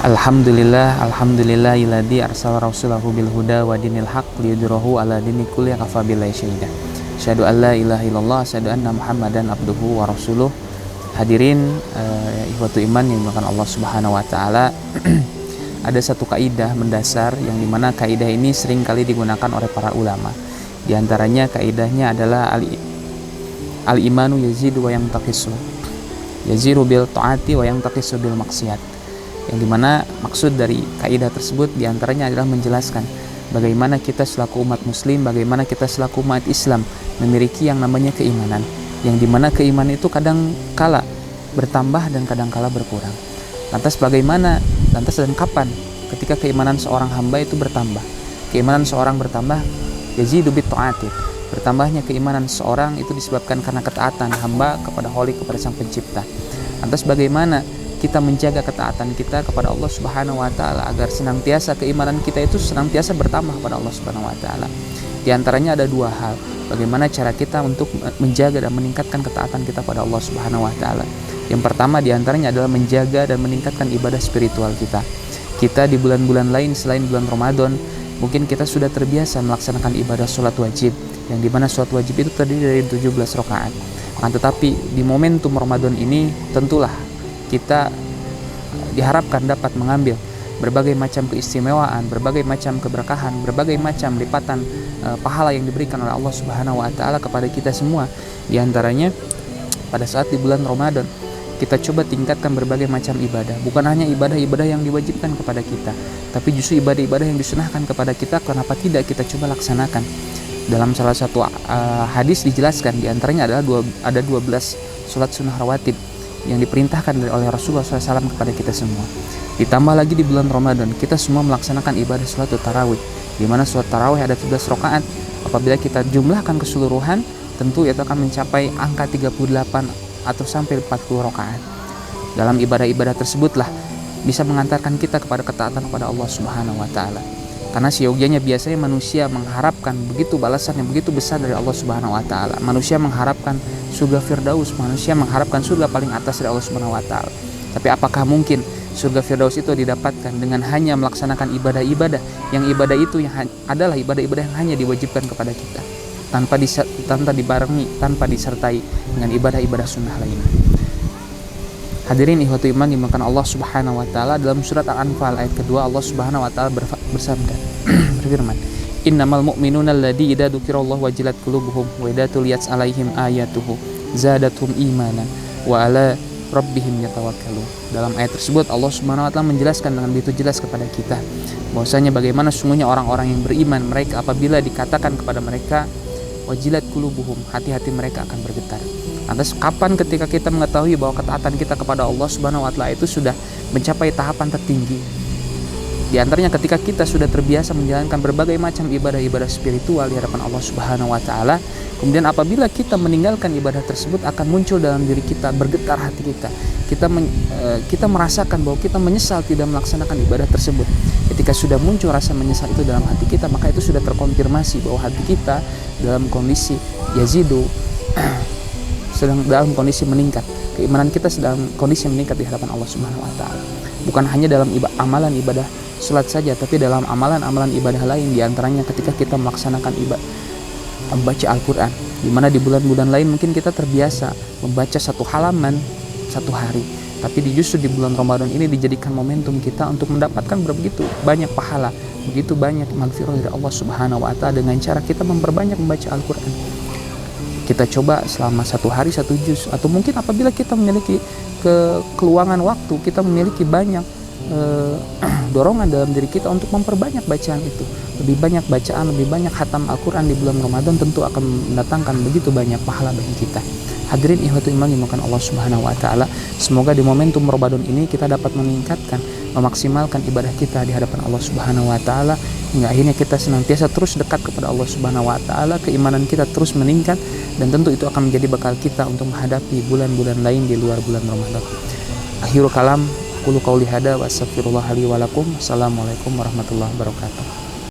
Alhamdulillahilladzi arsala rasulahu bil huda wa dinil haq liyudhhirahu ala dini kulli kafa billahi syahida. Asyhadu an la ilaha illallah, asyhadu anna Muhammadan abduhu wa rasuluh. Hadirin ihwatu iman yang dimuliakan Allah Subhanahu wa taala. Ada satu kaidah mendasar yang dimana kaidah ini sering kali digunakan oleh para ulama. Di antaranya kaidahnya adalah al-imanu yazidu wa yantaqisu. Yazidu bil taati wa yantaqisu bil maksiat. Yang dimana maksud dari kaidah tersebut diantaranya adalah menjelaskan bagaimana kita selaku umat muslim, bagaimana kita selaku umat Islam memiliki yang namanya keimanan, yang dimana keimanan itu kadang kala bertambah dan kadang kala berkurang. Lantas dan kapan ketika keimanan seorang hamba itu bertambah? Keimanan seorang bertambah yazidu bit ta'ati. Bertambahnya keimanan seorang itu disebabkan karena ketaatan hamba kepada Khalik, kepada Sang Pencipta. Lantas bagaimana kita menjaga ketaatan kita kepada Allah Subhanahu wa taala agar senantiasa keimanan kita itu senantiasa bertambah kepada Allah Subhanahu wa taala? Di antaranya ada dua hal. Bagaimana cara kita untuk menjaga dan meningkatkan ketaatan kita pada Allah Subhanahu wa taala? Yang pertama di antaranya adalah menjaga dan meningkatkan ibadah spiritual kita. Kita di bulan-bulan lain selain bulan Ramadan, mungkin kita sudah terbiasa melaksanakan ibadah sholat wajib, yang dimana sholat wajib itu terdiri dari 17 rakaat. Tetapi di momentum Ramadan ini tentulah kita diharapkan dapat mengambil berbagai macam keistimewaan, berbagai macam keberkahan, berbagai macam lipatan pahala yang diberikan oleh Allah Subhanahu wa taala kepada kita semua. Di antaranya pada saat di bulan Ramadan kita coba tingkatkan berbagai macam ibadah, bukan hanya ibadah-ibadah yang diwajibkan kepada kita, tapi justru ibadah-ibadah yang disunahkan kepada kita. Kenapa tidak kita coba laksanakan? Dalam salah satu hadis dijelaskan di antaranya adalah ada 12 sholat sunnah rawatib yang diperintahkan oleh Rasulullah SAW kepada kita semua. Ditambah lagi di bulan Ramadan kita semua melaksanakan ibadah sholat tarawih, di mana sholat tarawih ada 13 rakaat. Apabila kita jumlahkan keseluruhan, tentu itu akan mencapai angka 38 atau sampai 40 rakaat. Dalam ibadah-ibadah tersebutlah bisa mengantarkan kita kepada ketaatan kepada Allah Subhanahu wa taala. Karena seyogianya biasanya manusia mengharapkan begitu balasan yang begitu besar dari Allah Subhanahu wa taala. Manusia mengharapkan surga Firdaus, manusia mengharapkan surga paling atas dari Allah Subhanahu wa taala. Tapi apakah mungkin surga Firdaus itu didapatkan dengan hanya melaksanakan ibadah-ibadah yang ibadah itu yang adalah ibadah-ibadah yang hanya diwajibkan kepada kita, tanpa dibarengi, tanpa disertai dengan ibadah-ibadah sunnah lainnya. Hadirin ihwatu iman dimuliakan Allah Subhanahu wa taala, dalam surat Al-Anfal ayat kedua Allah Subhanahu wa taala bersabda berfirman, "Innamal mu'minuna alladzi idza dzukirallahu wajilat qulubuhum wa idza tuliyat 'alaihim ayatuhu zadatuhum imanan wa 'ala rabbihim yatawakkalun." Dalam ayat tersebut Allah Subhanahu wa taala menjelaskan dengan begitu jelas kepada kita bahwasanya bagaimana sungguhnya orang-orang yang beriman, mereka apabila dikatakan kepada mereka wajilat qulubuhum, hati-hati mereka akan bergetar. Lantas kapan ketika kita mengetahui bahwa ketaatan kita kepada Allah Subhanahu wa taala itu sudah mencapai tahapan tertinggi? Di antaranya ketika kita sudah terbiasa menjalankan berbagai macam ibadah-ibadah spiritual di hadapan Allah Subhanahu wa taala, kemudian apabila kita meninggalkan ibadah tersebut akan muncul dalam diri kita, bergetar hati kita. Kita merasakan bahwa kita menyesal tidak melaksanakan ibadah tersebut. Ketika sudah muncul rasa menyesal itu dalam hati kita, maka itu sudah terkonfirmasi bahwa hati kita dalam kondisi yazidu sedang dalam kondisi meningkat. Keimanan kita sedang kondisi meningkat di hadapan Allah Subhanahu wa taala. Bukan hanya dalam amalan ibadah salat saja, tapi dalam amalan-amalan ibadah lain, di antaranya ketika kita melaksanakan membaca Al-Qur'an, di mana di bulan-bulan lain mungkin kita terbiasa membaca satu halaman satu hari, tapi justru di bulan Ramadan ini dijadikan momentum kita untuk mendapatkan begitu banyak pahala, begitu banyak maghfirah dari Allah Subhanahu wa taala dengan cara kita memperbanyak membaca Al-Qur'an. Kita coba selama satu hari satu juz, atau mungkin apabila kita memiliki keluangan waktu, kita memiliki banyak dorongan dalam diri kita untuk memperbanyak bacaan itu. Lebih banyak bacaan, lebih banyak khatam Al-Quran di bulan Ramadan tentu akan mendatangkan begitu banyak pahala bagi kita. Hadirin ihwatu iman dimuliakan Allah Subhanahu wa taala, semoga di momentum Ramadan ini kita dapat meningkatkan, memaksimalkan ibadah kita di hadapan Allah Subhanahu wa taala hingga akhirnya kita senantiasa terus dekat kepada Allah Subhanahu wa taala, keimanan kita terus meningkat, dan tentu itu akan menjadi bekal kita untuk menghadapi bulan-bulan lain di luar bulan Ramadan. Akhirul kalam, qulu qauli hada wa astaghfirullah li wa lakum. Assalamualaikum warahmatullahi wabarakatuh.